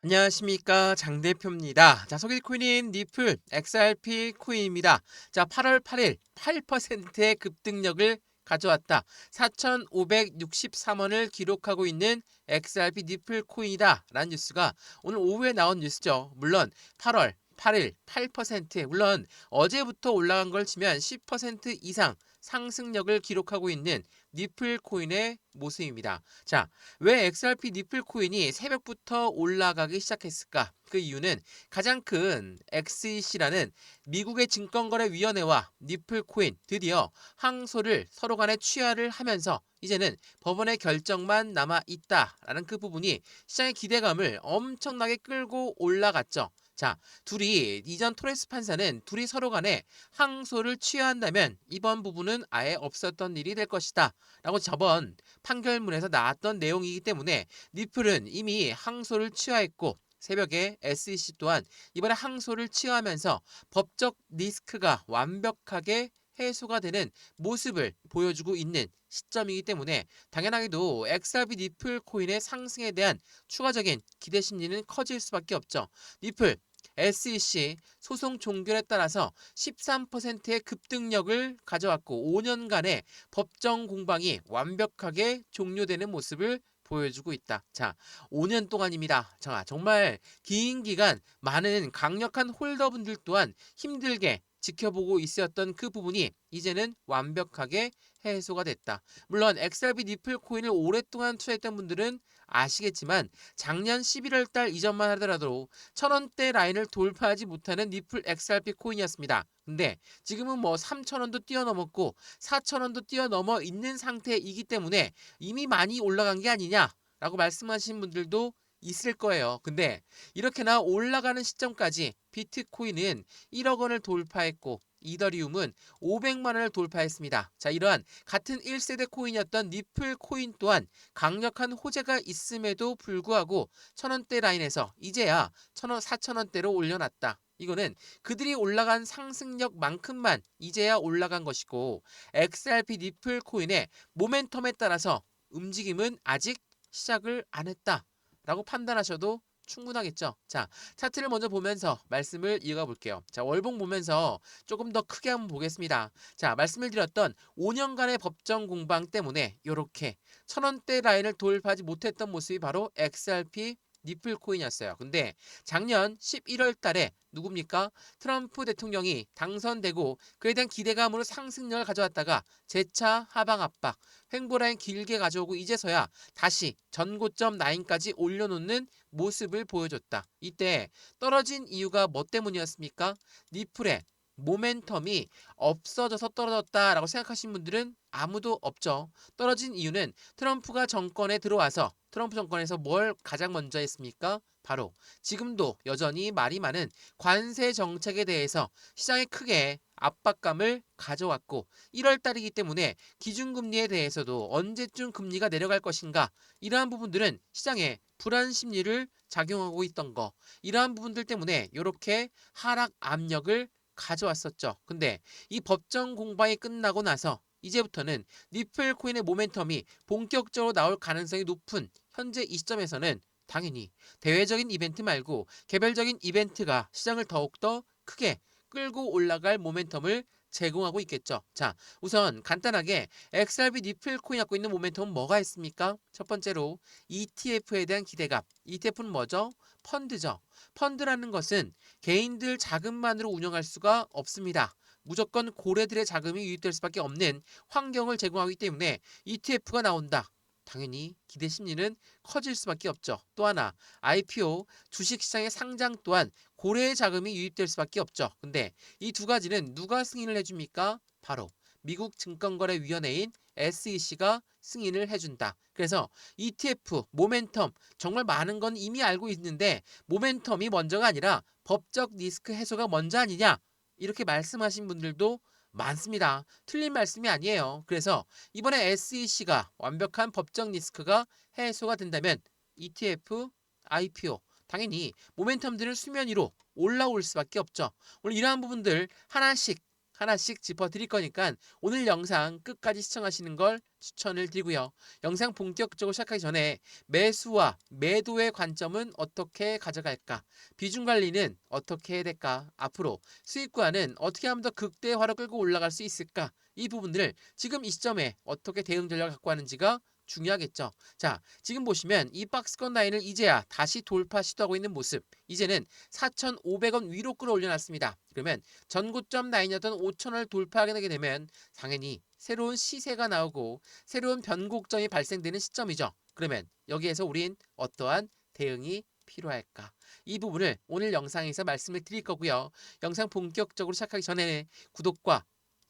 안녕하십니까, 장 대표입니다. 자, 소개 코인인 니플 XRP 코인입니다. 자, 8월 8일 8%의 급등력을 가져왔다. 4,563원을 기록하고 있는 XRP 니플 코인이다 라는 뉴스가 오늘 오후에 나온 뉴스죠. 물론 8월 8일 8%, 물론 어제부터 올라간 걸 치면 10% 이상 상승력을 기록하고 있는 니플 코인의 모습입니다. 자, 왜 XRP 니플 코인이 새벽부터 올라가기 시작했을까? 그 이유는 가장 큰 SEC라는 미국의 증권거래위원회와 니플 코인 드디어 항소를 서로 간에 취하를 하면서 이제는 법원의 결정만 남아 있다라는 그 부분이 시장의 기대감을 엄청나게 끌고 올라갔죠. 자, 둘이 이전 토레스 판사는 둘이 서로 간에 항소를 취하한다면 이번 부분은 아예 없었던 일이 될 것이다 라고 저번 판결문에서 나왔던 내용이기 때문에 니플은 이미 항소를 취하했고 새벽에 SEC 또한 이번에 항소를 취하하면서 법적 리스크가 완벽하게 해소가 되는 모습을 보여주고 있는 시점이기 때문에 당연하게도 XRP 니플 코인의 상승에 대한 추가적인 기대 심리는 커질 수밖에 없죠. 니플 SEC 소송 종결에 따라서 13%의 급등력을 가져왔고 5년간의 법정 공방이 완벽하게 종료되는 모습을 보여주고 있다. 자, 5년 동안입니다. 자, 정말 긴 기간 많은 강력한 홀더분들 또한 힘들게 지켜보고 있었던 그 부분이 이제는 완벽하게 해소가 됐다. 물론 XRP 니플 코인을 오랫동안 투자했던 분들은 아시겠지만 작년 11월 달 이전만 하더라도 1,000원대 라인을 돌파하지 못하는 니플 XRP 코인이었습니다. 근데 지금은 뭐 3,000원도 뛰어넘었고 4,000원도 뛰어넘어 있는 상태이기 때문에 이미 많이 올라간 게 아니냐라고 말씀하신 분들도 있을 거예요. 근데 이렇게나 올라가는 시점까지 비트코인은 1억 원을 돌파했고 이더리움은 500만 원을 돌파했습니다. 자, 이러한 같은 1세대 코인이었던 니플 코인 또한 강력한 호재가 있음에도 불구하고 1,000원대 라인에서 이제야 1,000원, 4,000원대로 올려놨다. 이거는 그들이 올라간 상승력만큼만 이제야 올라간 것이고 XRP 니플 코인의 모멘텀에 따라서 움직임은 아직 시작을 안 했다라고 판단하셔도 충분하겠죠. 자, 차트를 먼저 보면서 말씀을 이어가 볼게요. 자, 월봉 보면서 조금 더 크게 한번 보겠습니다. 자, 말씀을 드렸던 5년간의 법정 공방 때문에 이렇게 1,000원대 라인을 돌파하지 못했던 모습이 바로 XRP 니플 코인이었어요. 근데 작년 11월 달에 누굽니까? 트럼프 대통령이 당선되고 그에 대한 기대감으로 상승력을 가져왔다가 재차 하방 압박, 횡보라인 길게 가져오고 이제서야 다시 전고점 라인까지 올려놓는 모습을 보여줬다. 이때 떨어진 이유가 뭐 때문이었습니까? 니플의 모멘텀이 없어져서 떨어졌다라고 생각하신 분들은 아무도 없죠. 떨어진 이유는 트럼프가 정권에 들어와서 트럼프 정권에서 뭘 가장 먼저 했습니까? 바로 지금도 여전히 말이 많은 관세 정책에 대해서 시장에 크게 압박감을 가져왔고 1월 달이기 때문에 기준금리에 대해서도 언제쯤 금리가 내려갈 것인가 이러한 부분들은 시장에 불안 심리를 작용하고 있던 거 이러한 부분들 때문에 이렇게 하락 압력을 가져왔었죠. 근데 이 법정 공방이 끝나고 나서 이제부터는 니플 코인의 모멘텀이 본격적으로 나올 가능성이 높은 현재 이 시점에서는 당연히 대외적인 이벤트 말고 개별적인 이벤트가 시장을 더욱더 크게 끌고 올라갈 모멘텀을 제공하고 있겠죠. 자, 우선 간단하게 XRP 니플 코인 갖고 있는 모멘텀은 뭐가 있습니까? 첫 번째로 ETF에 대한 기대감. ETF는 뭐죠? 펀드죠. 펀드라는 것은 개인들 자금만으로 운영할 수가 없습니다. 무조건 고래들의 자금이 유입될 수밖에 없는 환경을 제공하기 때문에 ETF가 나온다. 당연히 기대 심리는 커질 수밖에 없죠. 또 하나 IPO 주식시장의 상장 또한 고래의 자금이 유입될 수밖에 없죠. 근데 이 두 가지는 누가 승인을 해줍니까? 바로 미국 증권거래위원회인 SEC가 승인을 해준다. 그래서 ETF, 모멘텀 정말 많은 건 이미 알고 있는데 모멘텀이 먼저가 아니라 법적 리스크 해소가 먼저 아니냐 이렇게 말씀하신 분들도 많습니다. 틀린 말씀이 아니에요. 그래서 이번에 SEC가 완벽한 법적 리스크가 해소가 된다면 ETF, IPO 당연히 모멘텀들은 수면 위로 올라올 수밖에 없죠. 오늘 이러한 부분들 하나씩 하나씩 짚어드릴 거니까 오늘 영상 끝까지 시청하시는 걸 추천을 드리고요. 영상 본격적으로 시작하기 전에 매수와 매도의 관점은 어떻게 가져갈까? 비중 관리는 어떻게 해야 될까? 앞으로 수익과는 어떻게 하면 더 극대화로 끌고 올라갈 수 있을까? 이 부분들을 지금 이 시점에 어떻게 대응 전략을 갖고 하는지가 중요하겠죠. 자, 지금 보시면 이 박스권 라인을 이제야 다시 돌파 시도하고 있는 모습. 이제는 4,500원 위로 끌어올려놨습니다. 그러면 전고점 라인이었던 5,000원을 돌파하게 되면 당연히 새로운 시세가 나오고 새로운 변곡점이 발생되는 시점이죠. 그러면 여기에서 우린 어떠한 대응이 필요할까? 이 부분을 오늘 영상에서 말씀을 드릴 거고요. 영상 본격적으로 시작하기 전에 구독과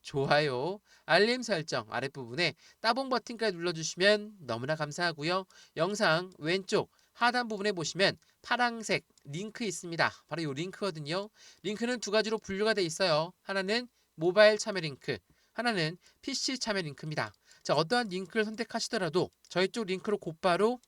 좋아요, 알림 설정 아랫부분에 따봉 버튼까지 눌러주시면 너무나 감사하고요. 영상 왼쪽 하단 부분에 보시면 파란색 링크 있습니다. 바로 이 링크거든요. 링크는 두 가지로 분류가 되어 있어요. 하나는 모바일 참여 링크, 하나는 PC 참여 링크입니다. 자, 어떠한 링크를 선택하시더라도 저희 쪽 링크로 곧바로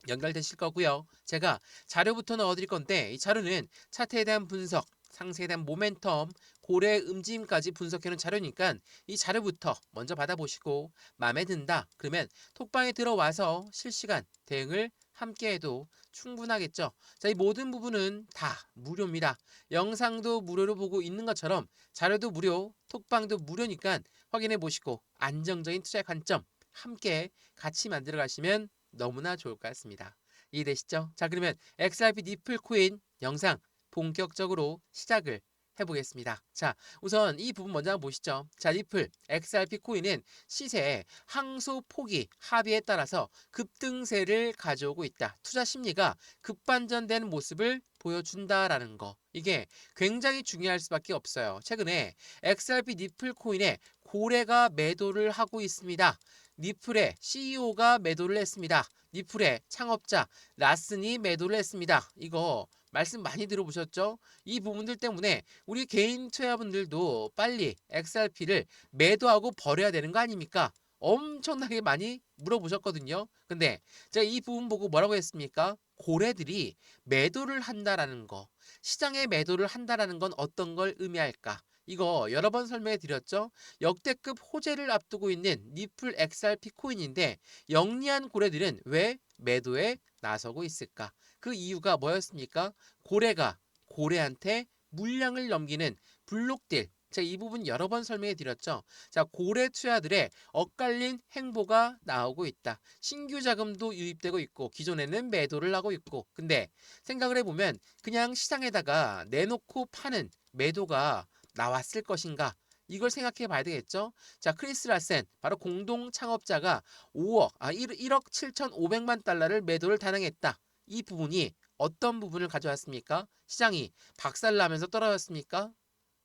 연결되실 거고요. 제가 자료부터 넣어드릴 건데 이 자료는 차트에 대한 분석, 상세에 대한 모멘텀, 고래 움직임까지 분석해놓은 자료니까 이 자료부터 먼저 받아보시고 마음에 든다 그러면 톡방에 들어와서 실시간 대응을 함께해도 충분하겠죠. 자, 이 모든 부분은 다 무료입니다. 영상도 무료로 보고 있는 것처럼 자료도 무료, 톡방도 무료니까 확인해 보시고 안정적인 투자의 관점 함께 같이 만들어 가시면 너무나 좋을 것 같습니다. 이해되시죠? 자, 그러면 XRP 니플 코인 영상 본격적으로 시작을 해보겠습니다. 자, 우선 이 부분 먼저 한번 보시죠. 자, 니플 XRP 코인은 시세의 항소 포기 합의에 따라서 급등세를 가져오고 있다. 투자 심리가 급반전되는 모습을 보여준다라는 거. 이게 굉장히 중요할 수밖에 없어요. 최근에 XRP 니플 코인에 고래가 매도를 하고 있습니다. 니플의 CEO가 매도를 했습니다. 니플의 창업자 라슨이 매도를 했습니다. 이거 말씀 많이 들어보셨죠? 이 부분들 때문에 우리 개인 투자분들도 빨리 XRP를 매도하고 버려야 되는 거 아닙니까? 엄청나게 많이 물어보셨거든요. 근데 제가 이 부분 보고 뭐라고 했습니까? 고래들이 매도를 한다라는 거. 시장에 매도를 한다라는 건 어떤 걸 의미할까? 이거 여러 번 설명해 드렸죠. 역대급 호재를 앞두고 있는 니플 XRP 코인인데 영리한 고래들은 왜 매도에 나서고 있을까? 그 이유가 뭐였습니까? 고래가 고래한테 물량을 넘기는 블록딜. 제가 이 부분 여러 번 설명해 드렸죠. 자, 고래 투자들의 엇갈린 행보가 나오고 있다. 신규 자금도 유입되고 있고 기존에는 매도를 하고 있고. 근데 생각을 해보면 그냥 시장에다가 내놓고 파는 매도가 나왔을 것인가? 이걸 생각해 봐야 되겠죠. 자, 크리스 라센 바로 공동 창업자가 1억 7,500만 달러를 매도를 단행했다. 이 부분이 어떤 부분을 가져왔습니까? 시장이 박살나면서 떨어졌습니까?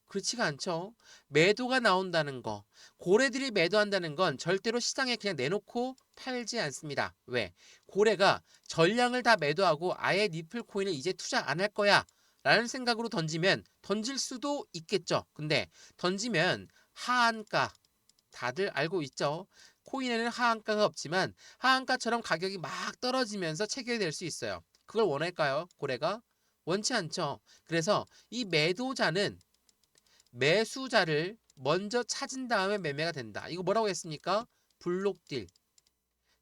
그렇지가 않죠. 매도가 나온다는 거, 고래들이 매도한다는 건 절대로 시장에 그냥 내놓고 팔지 않습니다. 왜? 고래가 전량을 다 매도하고 아예 니플 코인을 이제 투자 안 할 거야 라는 생각으로 던지면 던질 수도 있겠죠. 근데 던지면 하한가 다들 알고 있죠. 코인에는 하한가가 없지만 하한가처럼 가격이 막 떨어지면서 체결될 수 있어요. 그걸 원할까요? 고래가? 원치 않죠. 그래서 이 매도자는 매수자를 먼저 찾은 다음에 매매가 된다. 이거 뭐라고 했습니까? 블록딜.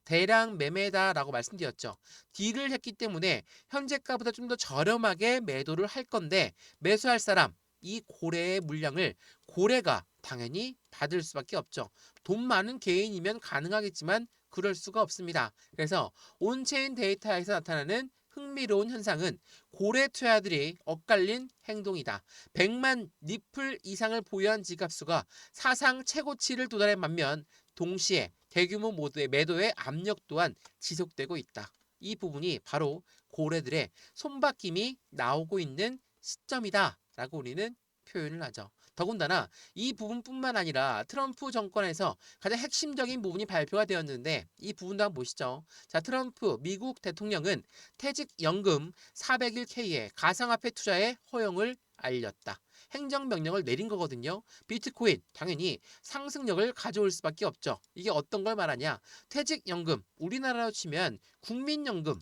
대량 매매다라고 말씀드렸죠. 딜을 했기 때문에 현재가보다 좀 더 저렴하게 매도를 할 건데 매수할 사람, 이 고래의 물량을 고래가 당연히 받을 수밖에 없죠. 돈 많은 개인이면 가능하겠지만 그럴 수가 없습니다. 그래서 온체인 데이터에서 나타나는 흥미로운 현상은 고래 투자들이 엇갈린 행동이다. 100만 니플 이상을 보유한 지갑수가 사상 최고치를 도달한 반면 동시에 대규모 모드의 매도의 압력 또한 지속되고 있다. 이 부분이 바로 고래들의 손바뀜이 나오고 있는 시점이다 라고 우리는 표현을 하죠. 더군다나 이 부분뿐만 아니라 트럼프 정권에서 가장 핵심적인 부분이 발표가 되었는데 이 부분도 한번 보시죠. 자, 트럼프 미국 대통령은 퇴직연금 401k의 가상화폐 투자에 허용을 알렸다. 행정명령을 내린 거거든요. 비트코인 당연히 상승력을 가져올 수밖에 없죠. 이게 어떤 걸 말하냐? 퇴직연금, 우리나라로 치면 국민연금,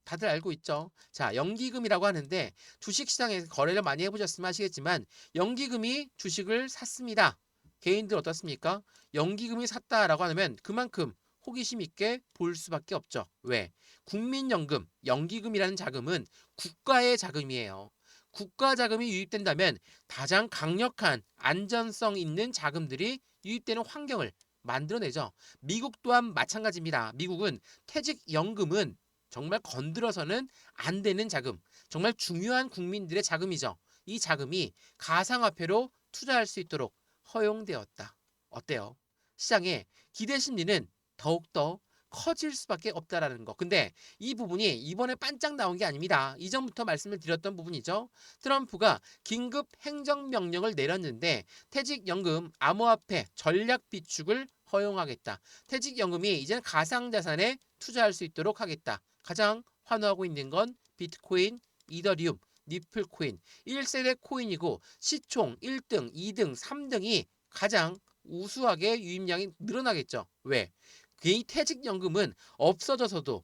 다들 알고 있죠. 자, 연기금이라고 하는데 주식시장에서 거래를 많이 해보셨으면 아시겠지만 연기금이 주식을 샀습니다. 개인들 어떻습니까? 연기금이 샀다라고 하면 그만큼 호기심 있게 볼 수밖에 없죠. 왜? 국민연금, 연기금이라는 자금은 국가의 자금이에요. 국가 자금이 유입된다면 가장 강력한 안전성 있는 자금들이 유입되는 환경을 만들어내죠. 미국 또한 마찬가지입니다. 미국은 퇴직연금은 정말 건드려서는 안 되는 자금, 정말 중요한 국민들의 자금이죠. 이 자금이 가상화폐로 투자할 수 있도록 허용되었다. 어때요? 시장의 기대 심리는 더욱더 커질 수밖에 없다라는 거. 근데 이 부분이 이번에 반짝 나온 게 아닙니다. 이전부터 말씀을 드렸던 부분이죠. 트럼프가 긴급 행정명령을 내렸는데 퇴직연금, 암호화폐, 전략 비축을 허용하겠다. 퇴직연금이 이제는 가상자산에 투자할 수 있도록 하겠다. 가장 환호하고 있는 건 비트코인, 이더리움, 니플코인, 1세대 코인이고 시총 1등, 2등, 3등이 가장 우수하게 유입량이 늘어나겠죠. 왜? 이 퇴직연금은 없어져서도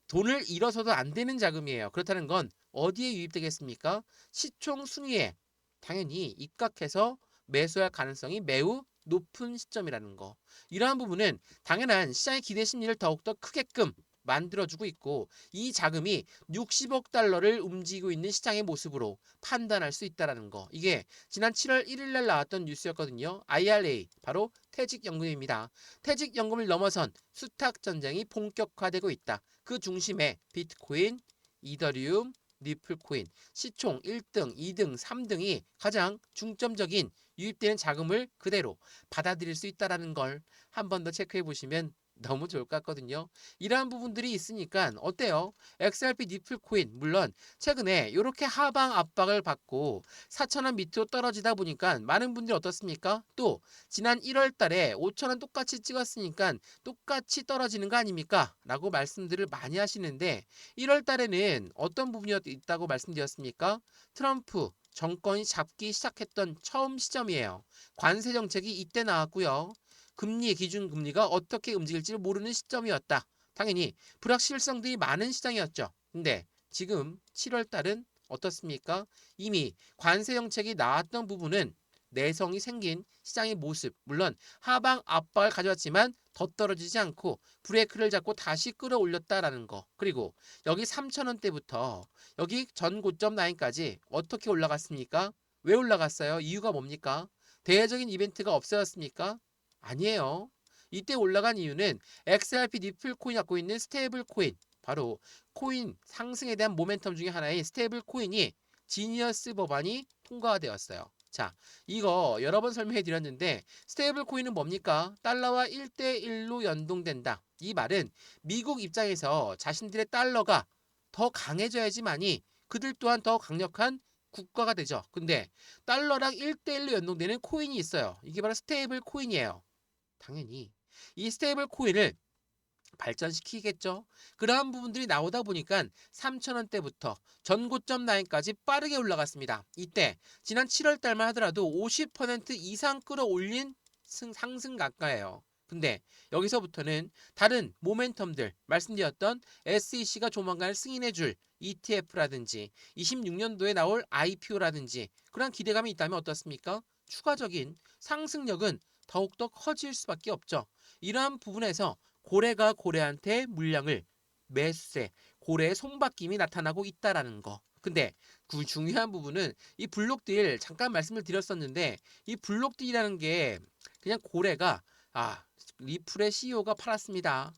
돈을 잃어서도 안 되는 자금이에요. 그렇다는 건 어디에 유입되겠습니까? 시총 순위에 당연히 입각해서 매수할 가능성이 매우 높은 시점이라는 거. 이러한 부분은 당연한 시장의 기대 심리를 더욱더 크게끔 만들어주고 있고 이 자금이 60억 달러를 움직이고 있는 시장의 모습으로 판단할 수 있다는 거. 이게 지난 7월 1일 날 나왔던 뉴스였거든요. IRA, 바로 퇴직연금입니다. 퇴직연금을 넘어선 수탁 전쟁이 본격화되고 있다. 그 중심에 비트코인, 이더리움, 리플코인, 시총 1등, 2등, 3등이 가장 중점적인 유입되는 자금을 그대로 받아들일 수 있다는 걸 한 번 더 체크해 보시면 너무 좋을 것 같거든요. 이러한 부분들이 있으니까 어때요? XRP 니플코인 물론 최근에 이렇게 하방 압박을 받고 4,000원 밑으로 떨어지다 보니까 많은 분들이 어떻습니까? 또 지난 1월 달에 5,000원 똑같이 찍었으니까 똑같이 떨어지는 거 아닙니까? 라고 말씀들을 많이 하시는데 1월 달에는 어떤 부분이 있다고 말씀드렸습니까? 트럼프 정권이 잡기 시작했던 처음 시점이에요. 관세 정책이 이때 나왔고요. 금리, 기준금리가 어떻게 움직일지 모르는 시점이었다. 당연히 불확실성들이 많은 시장이었죠. 근데 지금 7월 달은 어떻습니까? 이미 관세 정책이 나왔던 부분은 내성이 생긴 시장의 모습, 물론 하방 압박을 가져왔지만 더 떨어지지 않고 브레이크를 잡고 다시 끌어올렸다라는 거. 그리고 여기 3,000원대부터 여기 전 고점 라인까지 어떻게 올라갔습니까? 왜 올라갔어요? 이유가 뭡니까? 대외적인 이벤트가 없어졌습니까? 아니에요. 이때 올라간 이유는 XRP 니플 코인이 갖고 있는 스테이블 코인, 바로 코인 상승에 대한 모멘텀 중에 하나인 스테이블 코인이 지니어스 법안이 통과가 되었어요. 자, 이거 여러 번 설명해 드렸는데 스테이블 코인은 뭡니까? 달러와 1대1로 연동된다. 이 말은 미국 입장에서 자신들의 달러가 더 강해져야지만이 그들 또한 더 강력한 국가가 되죠. 근데 달러랑 1대1로 연동되는 코인이 있어요. 이게 바로 스테이블 코인이에요. 당연히 이 스테이블 코인을 발전시키겠죠. 그러한 부분들이 나오다 보니까 3,000원대부터 전고점 라인까지 빠르게 올라갔습니다. 이때 지난 7월 달만 하더라도 50% 이상 끌어올린 상승 가까예요. 근데 여기서부터는 다른 모멘텀들 말씀드렸던 SEC가 조만간 승인해줄 ETF라든지 26년도에 나올 IPO라든지 그런 기대감이 있다면 어떻습니까? 추가적인 상승력은 더욱더 커질 수밖에 없죠. 이러한 부분에서 고래가 고래한테 물량을 매수세, 고래의 손바뀜이 나타나고 있다라는 거. 근데 그 중요한 부분은 이 블록딜 잠깐 말씀을 드렸었는데 이 블록딜이라는 게 그냥 고래가 리플의 CEO가 팔았습니다.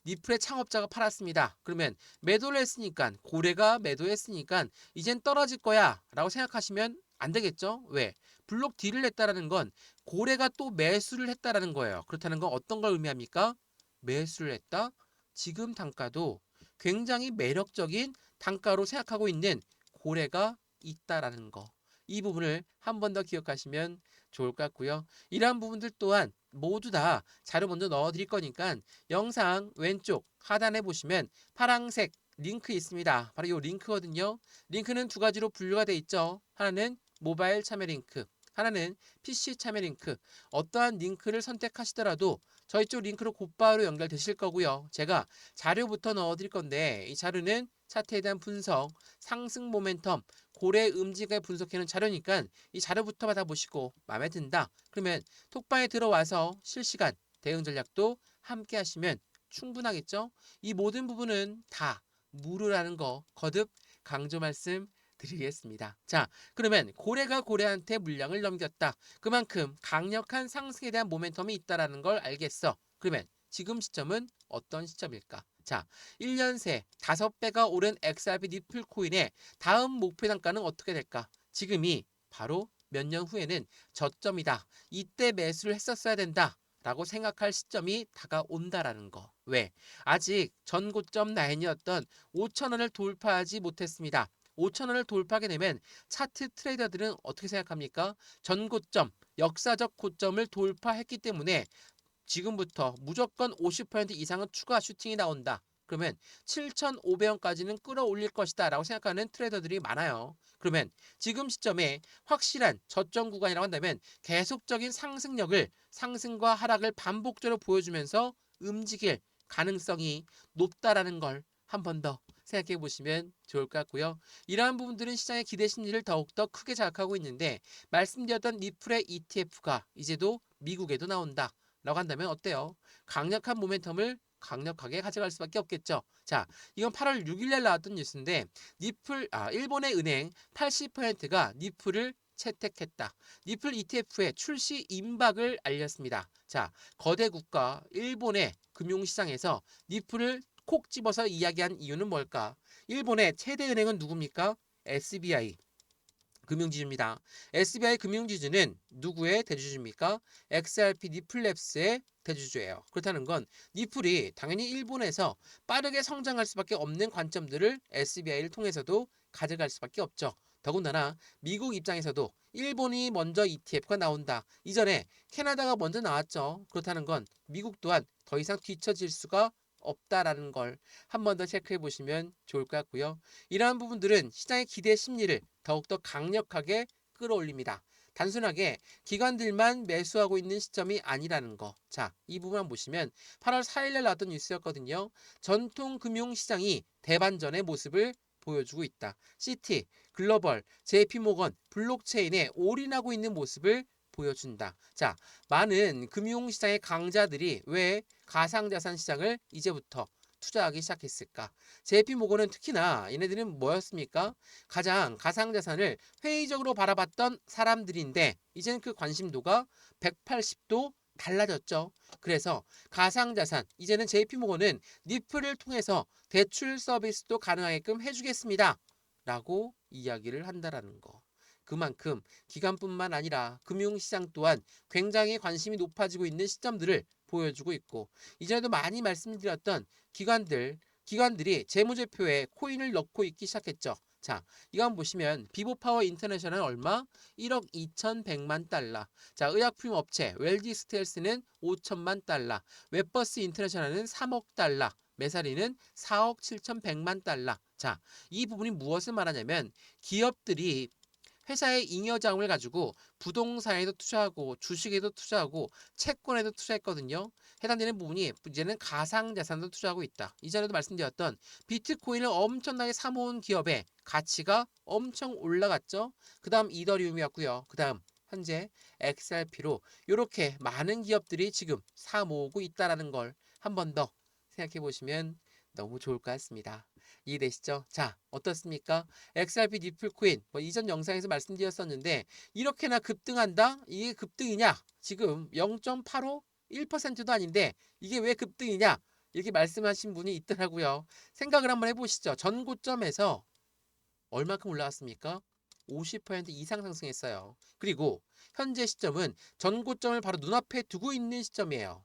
리플의 창업자가 팔았습니다. 그러면 매도를 했으니까 고래가 매도했으니까 이젠 떨어질 거야 라고 생각하시면 안 되겠죠? 왜? 블록 딜을 했다라는 건 고래가 또 매수를 했다라는 거예요. 그렇다는 건 어떤 걸 의미합니까? 매수를 했다. 지금 단가도 굉장히 매력적인 단가로 생각하고 있는 고래가 있다라는 거. 이 부분을 한 번 더 기억하시면 좋을 것 같고요. 이러한 부분들 또한 모두 다 자료 먼저 넣어 드릴 거니까 영상 왼쪽 하단에 보시면 파란색 링크 있습니다. 바로 이 링크거든요. 링크는 두 가지로 분류가 돼 있죠. 하나는 모바일 참여 링크, 하나는 PC 참여 링크. 어떠한 링크를 선택하시더라도 저희 쪽 링크로 곧바로 연결되실 거고요. 제가 자료부터 넣어드릴 건데 이 자료는 차트에 대한 분석, 상승 모멘텀, 고래 움직임을 분석해놓은 자료니까 이 자료부터 받아보시고 마음에 든다. 그러면 톡방에 들어와서 실시간 대응 전략도 함께 하시면 충분하겠죠? 이 모든 부분은 다 무료라는 거 거듭 강조 말씀드리겠습니다. 자, 그러면 고래가 고래한테 물량을 넘겼다. 그만큼 강력한 상승에 대한 모멘텀이 있다는 걸 알겠어. 그러면 지금 시점은 어떤 시점일까? 자, 1년 새 5배가 오른 XRP 니플 코인의 다음 목표 단가는 어떻게 될까? 지금이 바로 몇 년 후에는 저점이다. 이때 매수를 했었어야 된다. 라고 생각할 시점이 다가온다라는 거. 왜? 아직 전고점 라인이었던 5,000원을 돌파하지 못했습니다. 5,000원을 돌파하게 되면 차트 트레이더들은 어떻게 생각합니까? 전고점, 역사적 고점을 돌파했기 때문에 지금부터 무조건 50% 이상은 추가 슈팅이 나온다. 그러면 7,500원까지는 끌어올릴 것이다 라고 생각하는 트레이더들이 많아요. 그러면 지금 시점에 확실한 저점 구간이라고 한다면 계속적인 상승력을 상승과 하락을 반복적으로 보여주면서 움직일 가능성이 높다라는 걸 한 번 더 생각해 보시면 좋을 것 같고요. 이러한 부분들은 시장의 기대 심리를 더욱더 크게 자극하고 있는데 말씀드렸던 리플의 ETF가 이제도 미국에도 나온다. 라고 한다면 어때요? 강력한 모멘텀을 강력하게 가져갈 수밖에 없겠죠. 자, 이건 8월 6일날 나왔던 뉴스인데 일본의 은행 80%가 니플을 채택했다. 니플 ETF의 출시 임박을 알렸습니다. 자, 거대 국가 일본의 금융시장에서 니플을 콕 집어서 이야기한 이유는 뭘까? 일본의 최대 은행은 누굽니까? SBI. 금융지주입니다. SBI 금융지주는 누구의 대주주입니까? XRP 니플랩스의 대주주예요. 그렇다는 건 니플이 당연히 일본에서 빠르게 성장할 수밖에 없는 관점들을 SBI를 통해서도 가져갈 수밖에 없죠. 더군다나 미국 입장에서도 일본이 먼저 ETF가 나온다. 이전에 캐나다가 먼저 나왔죠. 그렇다는 건 미국 또한 더 이상 뒤처질 수가 없다라는 걸 한 번 더 체크해 보시면 좋을 것 같고요. 이러한 부분들은 시장의 기대 심리를 더욱더 강력하게 끌어올립니다. 단순하게 기관들만 매수하고 있는 시점이 아니라는 거. 자, 이 부분만 보시면 8월 4일날 나왔던 뉴스였거든요. 전통 금융시장이 대반전의 모습을 보여주고 있다. 시티, 글로벌, JP모건, 블록체인에 올인하고 있는 모습을 보여준다. 자, 많은 금융시장의 강자들이 왜 가상자산 시장을 이제부터 투자하기 시작했을까? JP모건은 특히나 얘네들은 뭐였습니까? 가장 가상자산을 회의적으로 바라봤던 사람들인데 이제는 그 관심도가 180도 달라졌죠. 그래서 가상자산 이제는 JP모건은 니플을 통해서 대출 서비스도 가능하게끔 해주겠습니다. 라고 이야기를 한다라는 거. 그만큼 기관뿐만 아니라 금융시장 또한 굉장히 관심이 높아지고 있는 시점들을 보여주고 있고 이전에도 많이 말씀드렸던 기관들이 재무제표에 코인을 넣고 있기 시작했죠. 자, 이거 한번 보시면 비보파워 인터내셔널 얼마? 1억 2,100만 달러. 자, 의약품 업체 웰디스텔스는 5천만 달러. 웹버스 인터내셔널은 3억 달러. 메사리는 4억 7,100만 달러. 자, 이 부분이 무엇을 말하냐면 기업들이 회사의 잉여자금을 가지고 부동산에도 투자하고 주식에도 투자하고 채권에도 투자했거든요. 해당되는 부분이 이제는 가상자산도 투자하고 있다. 이전에도 말씀드렸던 비트코인을 엄청나게 사모은 기업의 가치가 엄청 올라갔죠. 그 다음 이더리움이었고요. 그 다음 현재 XRP로 이렇게 많은 기업들이 지금 사모으고 있다는 걸 한 번 더 생각해 보시면 너무 좋을 것 같습니다. 이해되시죠? 자, 어떻습니까? XRP 니플코인 이전 영상에서 말씀드렸었는데 이렇게나 급등한다? 이게 급등이냐? 지금 0.85 1%도 아닌데 이게 왜 급등이냐? 이렇게 말씀하신 분이 있더라고요. 생각을 한번 해보시죠. 전고점에서 얼마큼 올라왔습니까? 50% 이상 상승했어요. 그리고 현재 시점은 전고점을 바로 눈앞에 두고 있는 시점이에요.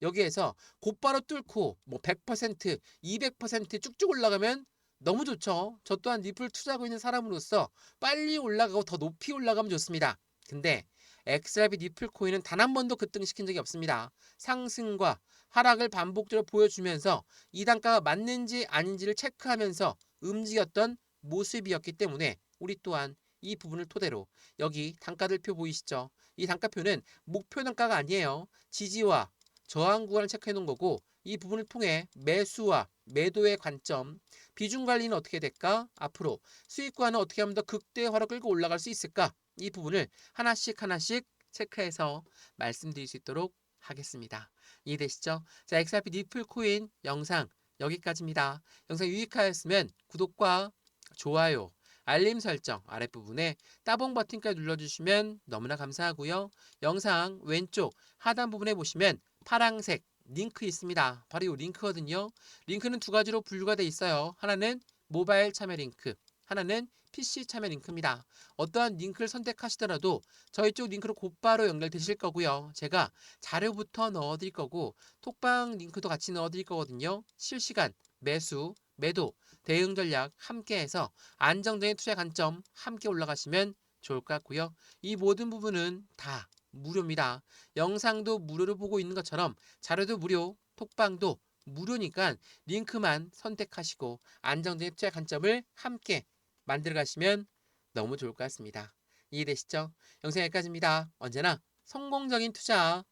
여기에서 곧바로 뚫고 100%, 200% 쭉쭉 올라가면 너무 좋죠. 저 또한 니플 투자하고 있는 사람으로서 빨리 올라가고 더 높이 올라가면 좋습니다. 근데 XRP 니플 코인은 단 한 번도 급등시킨 적이 없습니다. 상승과 하락을 반복적으로 보여주면서 이 단가가 맞는지 아닌지를 체크하면서 움직였던 모습이었기 때문에 우리 또한 이 부분을 토대로 여기 단가들표 보이시죠? 이 단가표는 목표 단가가 아니에요. 지지와 저항 구간을 체크해 놓은 거고 이 부분을 통해 매수와 매도의 관점, 비중 관리는 어떻게 될까? 앞으로 수익 구간은 어떻게 하면 더 극대화로 끌고 올라갈 수 있을까? 이 부분을 하나씩 하나씩 체크해서 말씀드릴 수 있도록 하겠습니다. 이해되시죠? 자, XRP 니플 코인 영상 여기까지입니다. 영상 유익하였으면 구독과 좋아요, 알림 설정 아랫부분에 따봉 버튼까지 눌러주시면 너무나 감사하고요. 영상 왼쪽 하단 부분에 보시면 파랑색 링크 있습니다. 바로 이 링크거든요. 링크는 두 가지로 분류가 되어 있어요. 하나는 모바일 참여 링크, 하나는 PC 참여 링크입니다. 어떠한 링크를 선택하시더라도 저희 쪽 링크로 곧바로 연결되실 거고요. 제가 자료부터 넣어드릴 거고 톡방 링크도 같이 넣어드릴 거거든요. 실시간 매수, 매도, 대응 전략 함께해서 안정적인 투자 관점 함께 올라가시면 좋을 것 같고요. 이 모든 부분은 다 무료입니다. 영상도 무료로 보고 있는 것처럼 자료도 무료, 톡방도 무료니까 링크만 선택하시고 안정적인 투자 관점을 함께 만들어 가시면 너무 좋을 것 같습니다. 이해되시죠? 영상 여기까지입니다. 언제나 성공적인 투자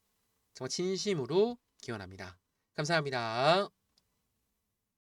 정말 진심으로 기원합니다. 감사합니다.